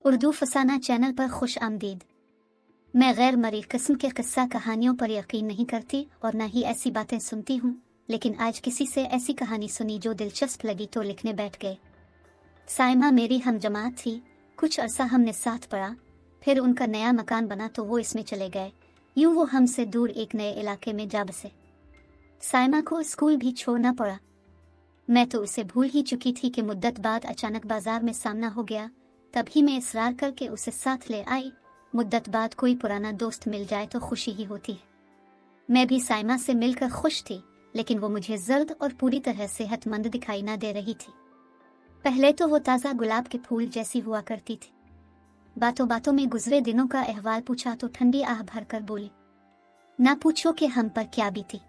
उर्दू फसाना channel पर खुश आमदीद। मैं गैर मरी किस्म के किस्सा कहानियों पर यकीन नहीं करती और न ही ऐसी बातें सुनती हूँ, लेकिन आज किसी से ऐसी कहानी सुनी जो दिलचस्प लगी तो लिखने बैठ गए। साइमा मेरी हम जमात थी। कुछ अरसा हमने साथ पढ़ा, फिर उनका नया मकान बना तो वो इसमें चले गए। यूं वो हमसे दूर एक नए इलाके में जा बसे। साइमा को स्कूल भी छोड़ना पड़ा। मैं तो उसे भूल ही चुकी थी कि मुद्दत बाद अचानक बाजार में सामना हो गया। तभी मैं इसरार करके उसे साथ ले आई। मुद्दत बाद कोई पुराना दोस्त मिल जाए तो खुशी ही होती है। मैं भी साइमा से मिलकर खुश थी, लेकिन वो मुझे जर्द और पूरी तरह सेहतमंद दिखाई ना दे रही थी। पहले तो वो ताज़ा गुलाब के फूल जैसी हुआ करती थी। बातों बातों में गुजरे दिनों का अहवाल पूछा तो ठंडी आह भरकर बोली, ना पूछो कि हम पर क्या बीती।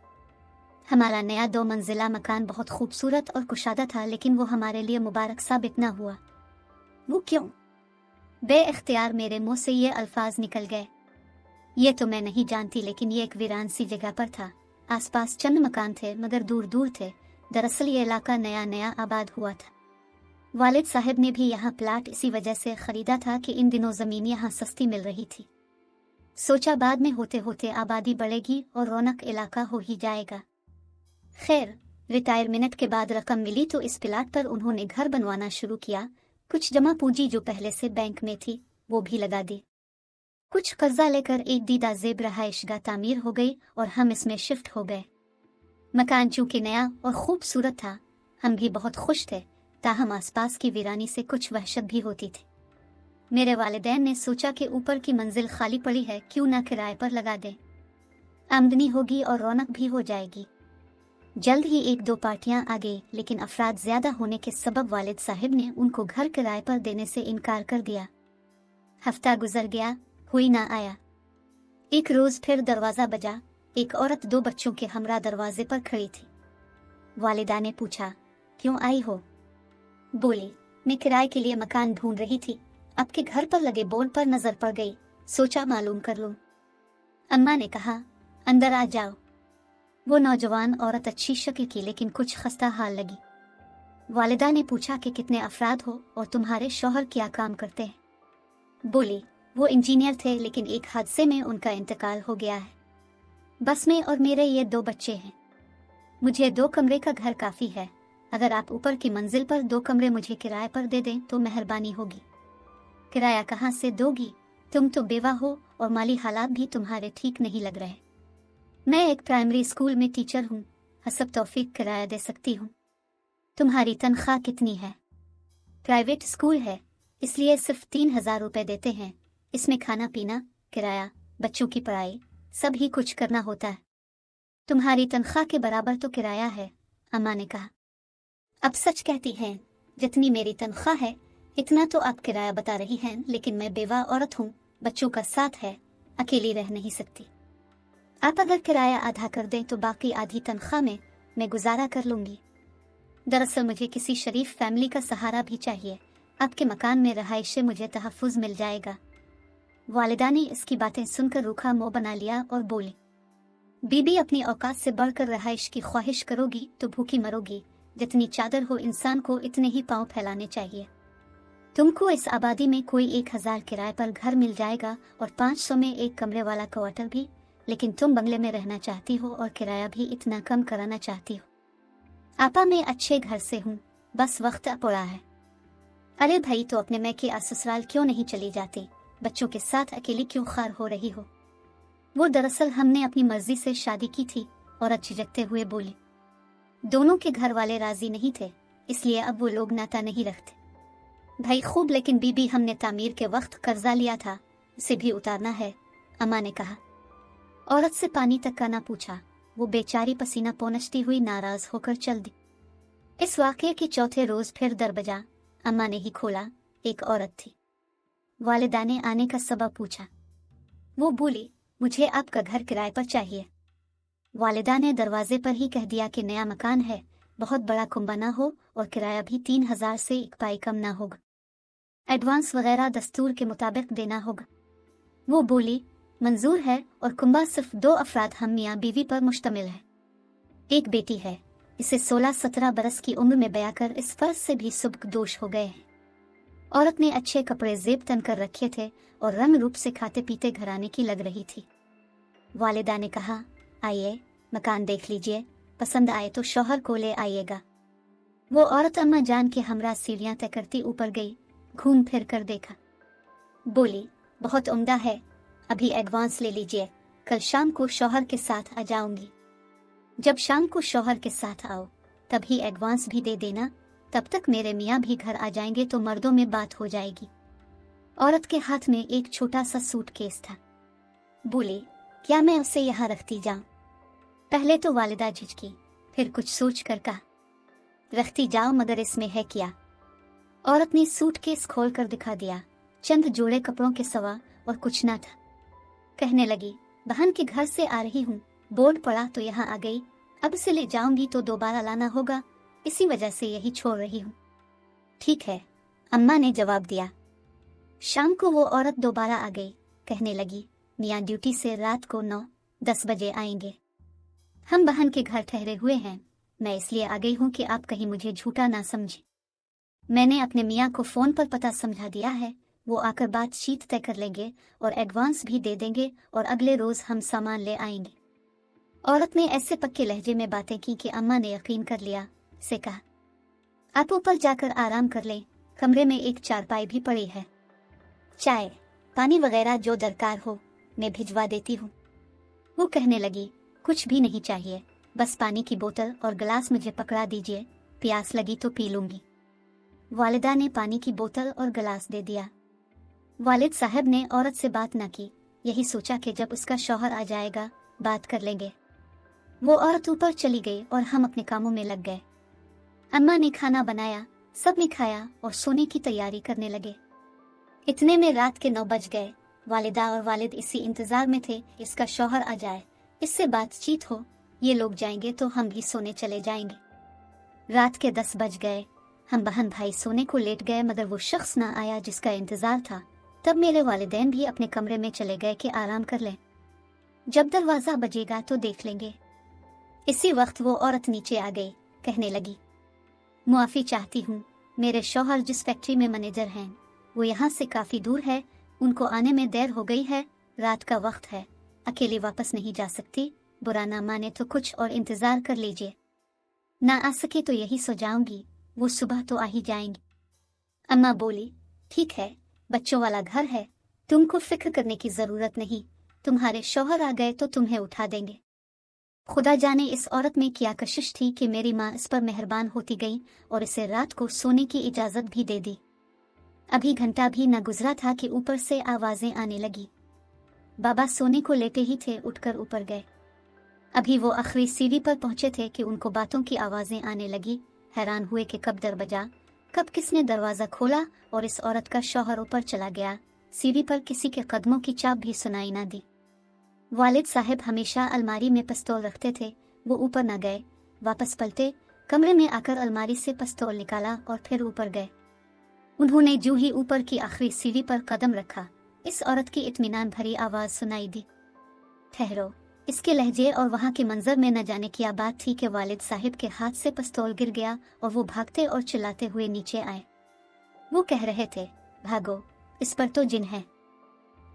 हमारा नया 2 मंजिला मकान बहुत खूबसूरत और कुशादा था, लेकिन वो हमारे लिए मुबारक साबित ना हुआ। वो क्यों? बे-इख्तियार मेरे मुंह से ये अल्फाज निकल गए। ये तो मैं नहीं जानती, लेकिन ये एक वीरान सी जगह पर था। आसपास चंद मकान थे, मगर दूर दूर थे। दरअसल ये इलाका नया नया आबाद हुआ था। वालिद साहब ने भी यहाँ प्लाट इसी वजह से खरीदा था कि इन दिनों ज़मीन यहाँ सस्ती मिल रही थी। सोचा बाद में होते होते आबादी बढ़ेगी और रौनक इलाका हो ही जाएगा। खैर, रिटायरमेंट के बाद रकम मिली तो इस प्लाट पर उन्होंने घर बनवाना शुरू किया। कुछ जमा पूंजी जो पहले से बैंक में थी वो भी लगा दी। कुछ कर्जा लेकर एक दीदा ज़ेब रहायशगाह तामीर हो गई और हम इसमें शिफ्ट हो गए। मकान चूंकि नया और खूबसूरत था, हम भी बहुत खुश थे। ताहम आसपास की वीरानी से कुछ वहशत भी होती थी। मेरे वालिदैन ने सोचा कि ऊपर की मंजिल खाली पड़ी है, क्यों ना किराए पर लगा दें। आमदनी होगी और रौनक भी हो जाएगी। जल्द ही 1-2 पार्टियां आ गई, लेकिन अफराद ज्यादा होने के सबब वालिद साहब ने उनको घर किराए पर देने से इनकार कर दिया। हफ्ता गुजर गया, कोई ना आया। एक रोज फिर दरवाजा बजा। एक औरत 2 बच्चों के हमरा दरवाजे पर खड़ी थी। वालिदा ने पूछा, क्यों आई हो? बोली, मैं किराए के लिए मकान ढूंढ रही थी। आपके घर पर लगे बोर्ड पर नजर पड़ गई, सोचा मालूम कर लूं। अम्मा ने कहा, अंदर आ जाओ। वो नौजवान औरत अच्छी शक्ल की, लेकिन कुछ खस्ता हाल लगी। वालिदा ने पूछा कि कितने अफराद हो और तुम्हारे शौहर क्या काम करते हैं? बोली, वो इंजीनियर थे, लेकिन एक हादसे में उनका इंतकाल हो गया है। बस मैं और मेरे ये 2 बच्चे हैं। मुझे 2 कमरे का घर काफी है। अगर आप ऊपर की मंजिल पर 2 कमरे मुझे किराए पर दे दें तो मेहरबानी होगी। किराया कहाँ से दोगी? तुम तो बेवा हो और माली हालात भी तुम्हारे ठीक नहीं लग रहे। मैं एक प्राइमरी स्कूल में टीचर हूँ, हसब तौफीक किराया दे सकती हूँ। तुम्हारी तनख्वाह कितनी है? प्राइवेट स्कूल है, इसलिए सिर्फ 3,000 रुपए देते हैं। इसमें खाना पीना, किराया, बच्चों की पढ़ाई, सब ही कुछ करना होता है। तुम्हारी तनख्वाह के बराबर तो किराया है, अम्मा ने कहा। अब सच कहती हैं, जितनी मेरी तनख्वाह है इतना तो आप किराया बता रही हैं, लेकिन मैं बेवा औरत हूँ, बच्चों का साथ है, अकेली रह नहीं सकती। आप अगर किराया आधा कर दें तो बाकी आधी तनख्वाह में मैं गुजारा कर लूंगी। दरअसल मुझे किसी शरीफ फैमिली का सहारा भी चाहिए। आपके मकान में रहाइश से मुझे तहफ़्फ़ुज़ मिल जाएगा। वालिदा ने इसकी बातें सुनकर रूखा मुंह बना लिया और बोली, बीबी, अपनी औकात से बढ़कर रहाइश की ख्वाहिश करोगी तो भूखी मरोगी। जितनी चादर हो इंसान को इतने ही पाँव फैलाने चाहिए। तुमको इस आबादी में कोई 1,000 किराए पर घर मिल जाएगा और 500 में 1 कमरे वाला क्वार्टर भी, लेकिन तुम बंगले में रहना चाहती हो और किराया भी इतना कम कराना चाहती हो। आपा, मैं अच्छे घर से हूँ, बस वक्त पड़ा है। अरे भाई, तो अपने मैके आ ससुराल क्यों नहीं चली जाती? बच्चों के साथ अकेली क्यों खार हो रही हो? वो दरअसल हमने अपनी मर्जी से शादी की थी, औरत झिझकते हुए बोली। दोनों के घर वाले राजी नहीं थे, इसलिए अब वो लोग नाता नहीं रखते। भाई खूब, लेकिन बीबी, हमने तामीर के वक्त कर्जा लिया था, उसे भी उतारना है, अम्मा ने कहा। औरत से पानी तक का ना पूछा, वो बेचारी पसीना पोंछती हुई नाराज होकर चल दी। इस वाक़ये के चौथे रोज फिर दर बजा। अम्मा ने ही खोला। एक औरत थी। वालिदा ने आने का सबब पूछा। वो बोली, मुझे आपका घर किराए पर चाहिए। वालिदा ने दरवाजे पर ही कह दिया कि नया मकान है, बहुत बड़ा कुंबा ना हो और किराया भी 3,000 से 1 पाई कम ना होगा। एडवांस वगैरह दस्तूर के मुताबिक देना होगा। वो बोली, मंजूर है, और कुंबा सिर्फ 2 अफराद हम मियाँ बीवी पर मुश्तमिल है। एक बेटी है, इसे 16-17 बरस की उम्र में ब्याह कर इस फर्ज से भी सुबक दोष हो गए हैं। औरत ने अच्छे कपड़े जेब तन कर रखे थे और रंग रूप से खाते पीते घराने की लग रही थी। वालिदा ने कहा, आइए मकान देख लीजिए, पसंद आए तो शौहर को ले आइएगा। वो औरत अम्मा जान के हमरा सीढ़ियां तय करती ऊपर गई, घूम फिर कर देखा, बोली, बहुत उम्दा है, अभी एडवांस ले लीजिए, कल शाम को शौहर के साथ आ जाऊंगी। जब शाम को शौहर के साथ आओ तभी एडवांस भी दे देना, तब तक मेरे मियाँ भी घर आ जाएंगे तो मर्दों में बात हो जाएगी। औरत के हाथ में एक छोटा सा सूटकेस था। बोली, क्या मैं उसे यहाँ रखती जाऊं? पहले तो वालिदा झिझकी, फिर कुछ सोच कर कहा, रखती जाओ, मगर इसमें है क्या? औरत ने सूटकेस खोल कर दिखा दिया, चंद जोड़े कपड़ों के सिवा और कुछ ना था। कहने लगी, बहन के घर से आ रही हूँ, बोर्ड पड़ा तो यहाँ आ गई, अब से ले जाऊंगी तो दोबारा लाना होगा, इसी वजह से यही छोड़ रही हूँ। ठीक है, अम्मा ने जवाब दिया। शाम को वो औरत दोबारा आ गई, कहने लगी, मियाँ ड्यूटी से रात को 9-10 बजे आएंगे। हम बहन के घर ठहरे हुए हैं, मैं इसलिए आ गई हूँ कि आप कहीं मुझे झूठा ना समझे। मैंने अपने मियाँ को फोन पर पता समझा दिया है, वो आकर बातचीत तय कर लेंगे और एडवांस भी दे देंगे और अगले रोज हम सामान ले आएंगे। औरत ने ऐसे पक्के लहजे में बातें की कि अम्मा ने यकीन कर लिया, से कहा, आप ऊपर जाकर आराम कर लें, कमरे में एक चारपाई भी पड़ी है, चाय पानी वगैरह जो दरकार हो मैं भिजवा देती हूँ। वो कहने लगी, कुछ भी नहीं चाहिए, बस पानी की बोतल और गिलास मुझे पकड़ा दीजिए, प्यास लगी तो पी लूंगी। वालिदा ने पानी की बोतल और गिलास दे दिया। वालिद साहब ने औरत से बात न की, यही सोचा कि जब उसका शौहर आ जाएगा बात कर लेंगे। वो औरत ऊपर चली गई और हम अपने कामों में लग गए। अम्मा ने खाना बनाया, सब ने खाया और सोने की तैयारी करने लगे। इतने में रात के 9 बज गए। वालिदा और वालिद इसी इंतजार में थे इसका शौहर आ जाए, इससे बातचीत हो, ये लोग जाएंगे तो हम भी सोने चले जाएंगे। रात के 10 बज गए। हम बहन भाई सोने को लेट गए, मगर वो शख्स ना आया जिसका इंतजार था। तब मेरे वालिदैन भी अपने कमरे में चले गए कि आराम कर लें, जब दरवाजा बजेगा तो देख लेंगे। इसी वक्त वो औरत नीचे आ गई, कहने लगी, मुआफी चाहती हूँ, मेरे शौहर जिस फैक्ट्री में मैनेजर हैं वो यहाँ से काफी दूर है, उनको आने में देर हो गई है, रात का वक्त है, अकेली वापस नहीं जा सकती, बुरा ना माने तो कुछ और इंतजार कर लीजिए, ना आ सके तो यही सो जाऊंगी, वो सुबह तो आ ही जाएंगी। अम्मा बोली, ठीक है, बच्चों वाला घर है, तुमको फिक्र करने की जरूरत नहीं, तुम्हारे शौहर आ गए तो तुम्हें उठा देंगे। खुदा जाने इस औरत में क्या कशिश थी कि मेरी माँ इस पर मेहरबान होती गई और इसे रात को सोने की इजाजत भी दे दी। अभी घंटा भी न गुजरा था कि ऊपर से आवाजें आने लगी। बाबा सोने को लेटे ही थे, उठकर ऊपर गए। अभी वो आखिरी सीढ़ी पर पहुंचे थे कि उनको बातों की आवाजें आने लगी। हैरान हुए कि कब दर बजा, कब किसने दरवाजा खोला और इस औरत का शौहर ऊपर चला गया। सीढ़ी पर किसी के कदमों की चाप भी सुनाई ना दी। वालिद साहब हमेशा अलमारी में पिस्तौल रखते थे, वो ऊपर न गए, वापस पलटे, कमरे में आकर अलमारी से पिस्तौल निकाला और फिर ऊपर गए। उन्होंने जूं ही ऊपर की आखिरी सीढ़ी पर कदम रखा, इस औरत की इत्मीनान भरी आवाज सुनाई दी, ठहरो। इसके लहजे और वहां के मंजर में न जाने क्या बात थी कि वालिद साहब के हाथ से पिस्तौल गिर गया और वो भागते और चिल्लाते हुए नीचे आए। वो कह रहे थे, भागो, इस पर तो जिन है।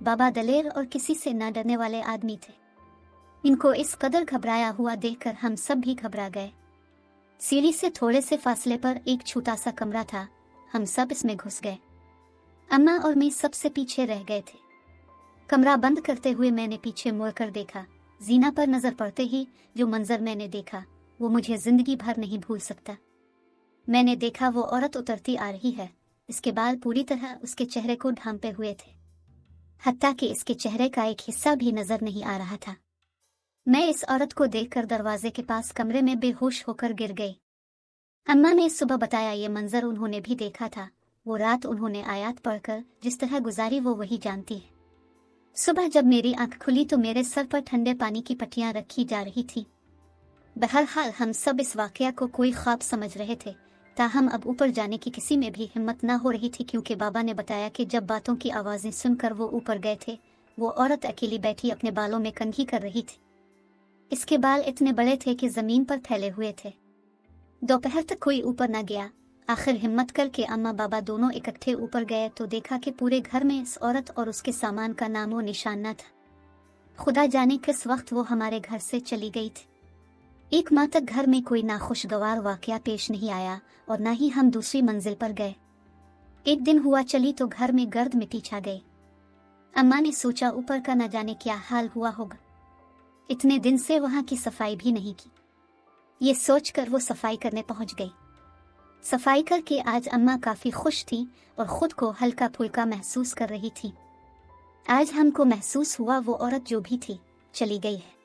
बाबा दलेर और किसी से न डरने वाले आदमी थे। इनको इस कदर घबराया हुआ देखकर हम सब भी घबरा गए। सीढ़ी से थोड़े से फासले पर एक छोटा सा कमरा था, हम सब इसमें घुस गए। अम्मा और मैं सबसे पीछे रह गए थे। कमरा बंद करते हुए मैंने पीछे मुड़कर देखा। जीना पर नजर पड़ते ही जो मंजर मैंने देखा वो मुझे जिंदगी भर नहीं भूल सकता। मैंने देखा वो औरत उतरती आ रही है, इसके बाल पूरी तरह उसके चेहरे को ढांपे हुए थे, हत्ता कि इसके चेहरे का एक हिस्सा भी नजर नहीं आ रहा था। मैं इस औरत को देखकर दरवाजे के पास कमरे में बेहोश होकर गिर गई। अम्मा ने सुबह बताया ये मंजर उन्होंने भी देखा था। वो रात उन्होंने आयात पढ़कर जिस तरह गुजारी वो वही जानती है। सुबह जब मेरी आंख खुली तो मेरे सर पर ठंडे पानी की पट्टियां रखी जा रही थी। बहरहाल हम सब इस वाकया को कोई ख्वाब समझ रहे थे, ताहम अब ऊपर जाने की किसी में भी हिम्मत ना हो रही थी, क्योंकि बाबा ने बताया कि जब बातों की आवाजें सुनकर वो ऊपर गए थे, वो औरत अकेली बैठी अपने बालों में कंघी कर रही थी। इसके बाल इतने बड़े थे कि जमीन पर फैले हुए थे। दोपहर तक कोई ऊपर न गया। आखिर हिम्मत करके अम्मा बाबा दोनों इकट्ठे ऊपर गए तो देखा कि पूरे घर में इस औरत और उसके सामान का नामो निशान न था। खुदा जाने किस वक्त वो हमारे घर से चली गई थी। एक माह तक घर में कोई नाखुशगवार वाकया पेश नहीं आया और न ही हम दूसरी मंजिल पर गए। एक दिन हुआ चली तो घर में गर्द मिट्टी छा गई। अम्मा ने सोचा ऊपर का न जाने क्या हाल हुआ होगा। इतने दिन से वहां की सफाई भी नहीं की। ये सोचकर वो सफाई करने पहुंच गई। सफाई करके आज अम्मा काफी खुश थी और खुद को हल्का फुल्का महसूस कर रही थी। आज हमको महसूस हुआ वो औरत जो भी थी चली गई है।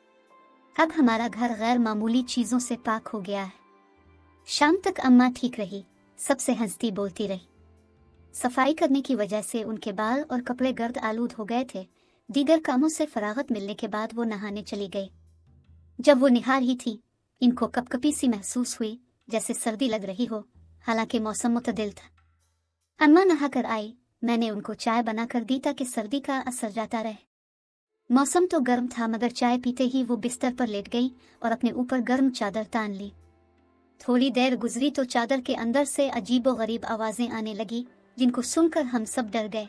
अब हमारा घर गैर मामूली चीजों से पाक हो गया है। शाम तक अम्मा ठीक रही, सबसे हंसती बोलती रही। सफाई करने की वजह से उनके बाल और कपड़े गर्द आलूद हो गए थे। दीगर कामों से फरागत मिलने के बाद वो नहाने चली गई। जब वो निहार ही थी, इनको कपकपी सी महसूस हुई, जैसे सर्दी लग रही हो, हालांकि मौसम मुतदिल था। अम्मा नहा कर आई। मैंने उनको चाय बना कर दी ताकि सर्दी का असर जाता रहे। मौसम तो गर्म था, मगर चाय पीते ही वो बिस्तर पर लेट गई और अपने ऊपर गर्म चादर तान ली। थोड़ी देर गुजरी तो चादर के अंदर से अजीबो गरीब आवाजें आने लगी, जिनको सुनकर हम सब डर गए।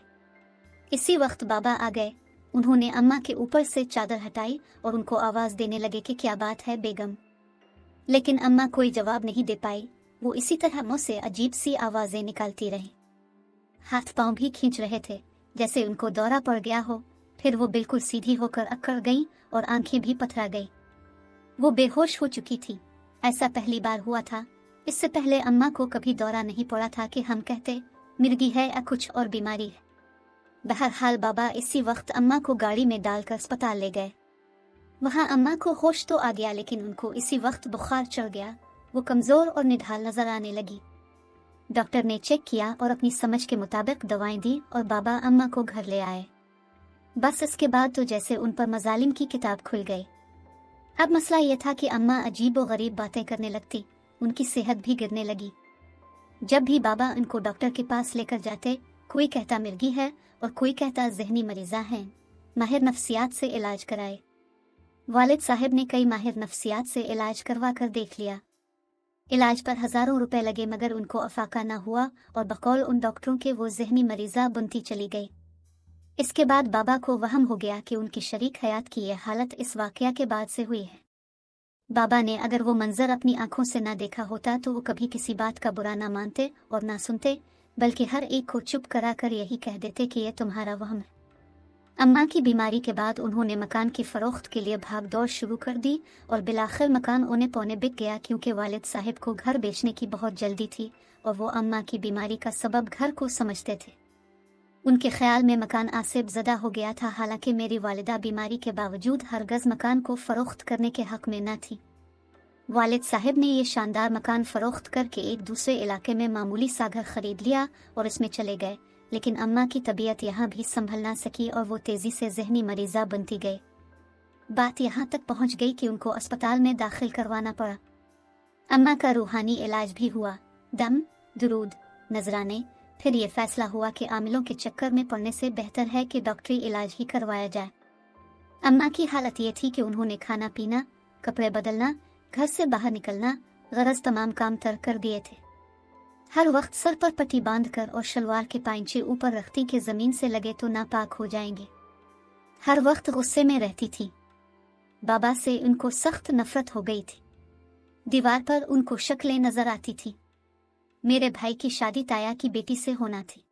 इसी वक्त बाबा आ गए। उन्होंने अम्मा के ऊपर से चादर हटाई और उनको आवाज देने लगे कि क्या बात है बेगम। लेकिन अम्मा कोई जवाब नहीं दे पाई। वो इसी तरह मुंह से अजीब सी आवाजें निकालती रही। हाथ पांव भी खींच रहे थे, जैसे उनको दौरा पड़ गया हो। फिर वो बिल्कुल सीधी होकर अकड़ गई और आंखें भी पथरा गई। वो बेहोश हो चुकी थी। ऐसा पहली बार हुआ था। इससे पहले अम्मा को कभी दौरा नहीं पड़ा था कि हम कहते मिर्गी है या कुछ और बीमारी है। बहरहाल बाबा इसी वक्त अम्मा को गाड़ी में डालकर अस्पताल ले गए। वहां अम्मा को होश तो आ गया, लेकिन उनको इसी वक्त बुखार चढ़ गया। वो कमजोर और निढाल नजर आने लगी। डॉक्टर ने चेक किया और अपनी समझ के मुताबिक दवाएं दी और बाबा अम्मा को घर ले आए। बस इसके बाद तो जैसे उन पर मजालिम की किताब खुल गई। अब मसला यह था कि अम्मा अजीब और गरीब बातें करने लगती। उनकी सेहत भी गिरने लगी। जब भी बाबा उनको डॉक्टर के पास लेकर जाते, कोई कहता मिर्गी है और कोई कहता जहनी मरीजा है, माहिर नफ्सियात से इलाज कराए। वालिद साहब ने कई माहिर नफ्सियात से इलाज करवा कर देख लिया। इलाज पर हजारों रुपए लगे, मगर उनको अफाका न हुआ और बकौल उन डॉक्टरों के वो जहनी मरीजा बनती चली गई। इसके बाद बाबा को वहम हो गया कि उनकी शरीक हयात की यह हालत इस वाकया के बाद से हुई है। बाबा ने अगर वो मंजर अपनी आंखों से ना देखा होता तो वो कभी किसी बात का बुरा ना मानते और ना सुनते, बल्कि हर एक को चुप कराकर यही कह देते कि यह तुम्हारा वहम है। अम्मा की बीमारी के बाद उन्होंने मकान की फरोख्त के लिए भाग दौड़ शुरू कर दी और बिलाखिर मकान औने पौने बिक गया, क्योंकि वालिद साहब को घर बेचने की बहुत जल्दी थी और वो अम्मा की बीमारी का सबब घर को समझते थे। उनके ख्याल में मकान आसिब ज़दा हो गया था, हालांकि मेरी वालिदा बीमारी के बावजूद हरगज़ मकान को फरोख्त करने के हक में न थी। वालिद साहब ने ये शानदार मकान फरोख्त करके एक दूसरे इलाके में मामूली सा घर खरीद लिया और इसमें चले गए। लेकिन अम्मा की तबीयत यहाँ भी संभल ना सकी और वो तेजी से जहनी मरीजा बनती गई। बात यहाँ तक पहुँच गई कि उनको अस्पताल में दाखिल करवाना पड़ा। अम्मा का रूहानी इलाज भी हुआ, दम, दुरूद, नजराने। फिर ये फैसला हुआ कि आमिलों के चक्कर में पड़ने से बेहतर है कि डॉक्टरी इलाज ही करवाया जाए। अम्मा की हालत ये थी कि उन्होंने खाना पीना, कपड़े बदलना, घर से बाहर निकलना, गरज तमाम काम तर्क कर दिए थे। हर वक्त सर पर पट्टी बांधकर और शलवार के पाइंचे ऊपर रखती कि जमीन से लगे तो नापाक हो जाएंगे। हर वक्त गुस्से में रहती थी। बाबा से उनको सख्त नफरत हो गई थी। दीवार पर उनको शक्लें नजर आती थी। मेरे भाई की शादी ताया की बेटी से होना थी।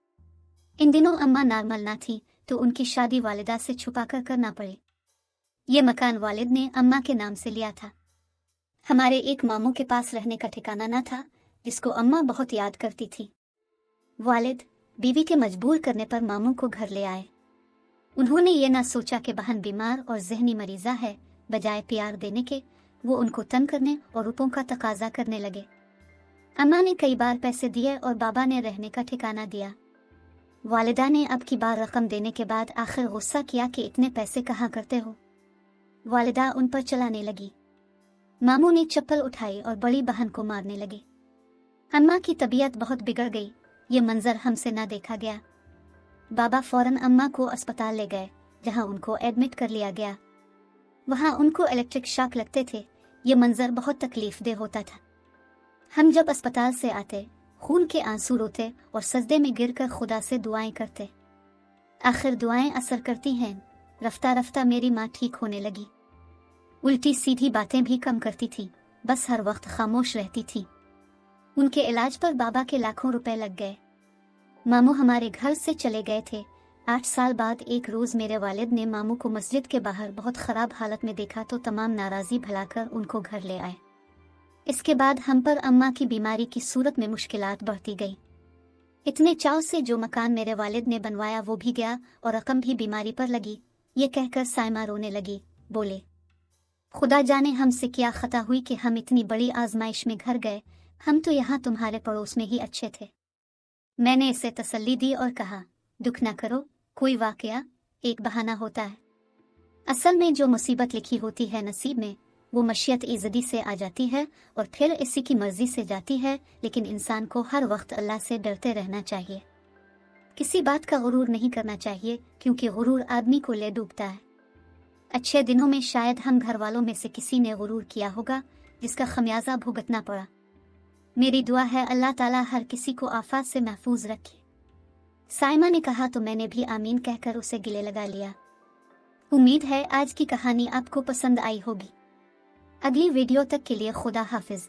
इन दिनों अम्मा नॉर्मल ना थी तो उनकी शादी वालिदा से छुपा कर करना पड़े। ये मकान वालिद ने अम्मा के नाम से लिया था। हमारे एक मामू के पास रहने का ठिकाना न था, जिसको अम्मा बहुत याद करती थी। वालिद बीवी के मजबूर करने पर मामू को घर ले आए। उन्होंने ये ना सोचा कि बहन बीमार और जहनी मरीजा है, बजाय प्यार देने के वो उनको तंग करने और रुपयों का तकाजा करने लगे। अम्मा ने कई बार पैसे दिए और बाबा ने रहने का ठिकाना दिया। वालिदा ने अब की बार रकम देने के बाद आखिर गुस्सा किया कि इतने पैसे कहाँ करते हो। वालिदा उन पर चलाने लगी। मामू ने चप्पल उठाई और बड़ी बहन को मारने लगे। अम्मा की तबीयत बहुत बिगड़ गई। ये मंजर हमसे ना देखा गया। बाबा फौरन अम्मा को अस्पताल ले गए, जहां उनको एडमिट कर लिया गया। वहां उनको इलेक्ट्रिक शॉक लगते थे। ये मंजर बहुत तकलीफ दे होता था। हम जब अस्पताल से आते खून के आंसू रोते और सजदे में गिरकर खुदा से दुआएं करते। आखिर दुआएं असर करती हैं। रफ्ता रफ्ता मेरी माँ ठीक होने लगी। उल्टी सीधी बातें भी कम करती थी, बस हर वक्त खामोश रहती थी। उनके इलाज पर बाबा के लाखों रुपए लग गए। मामू हमारे घर से चले गए थे। 8 साल बाद एक रोज़ मेरे वालिद ने मामू को मस्जिद के बाहर बहुत ख़राब हालत में देखा तो तमाम नाराज़ी भुलाकर उनको घर ले आए। इसके बाद हम पर अम्मा की बीमारी की सूरत में मुश्किलात बढ़ती गई। इतने चाव से जो मकान मेरे वालिद ने बनवाया वो भी गया और रकम भी बीमारी पर लगी। ये कहकर साइमा रोने लगी, बोले, खुदा जाने हमसे क्या खता हुई कि हम इतनी बड़ी आजमाइश में घर गए। हम तो यहाँ तुम्हारे पड़ोस में ही अच्छे थे। मैंने इसे तसल्ली दी और कहा, दुख न करो, कोई वाकया एक बहाना होता है। असल में जो मुसीबत लिखी होती है नसीब में वो मशीयत इज़दी से आ जाती है और फिर इसी की मर्जी से जाती है। लेकिन इंसान को हर वक्त अल्लाह से डरते रहना चाहिए। किसी बात का गुरूर नहीं करना चाहिए, क्योंकि गुरूर आदमी को ले डूबता है। अच्छे दिनों में शायद हम घर वालों में से किसी ने गुरूर किया होगा जिसका खमियाजा भुगतना पड़ा। मेरी दुआ है अल्लाह ताला हर किसी को आफत से महफूज रखे। साइमा ने कहा तो मैंने भी आमीन कहकर उसे गिले लगा लिया। उम्मीद है आज की कहानी आपको पसंद आई होगी। अगली वीडियो तक के लिए खुदा हाफिज।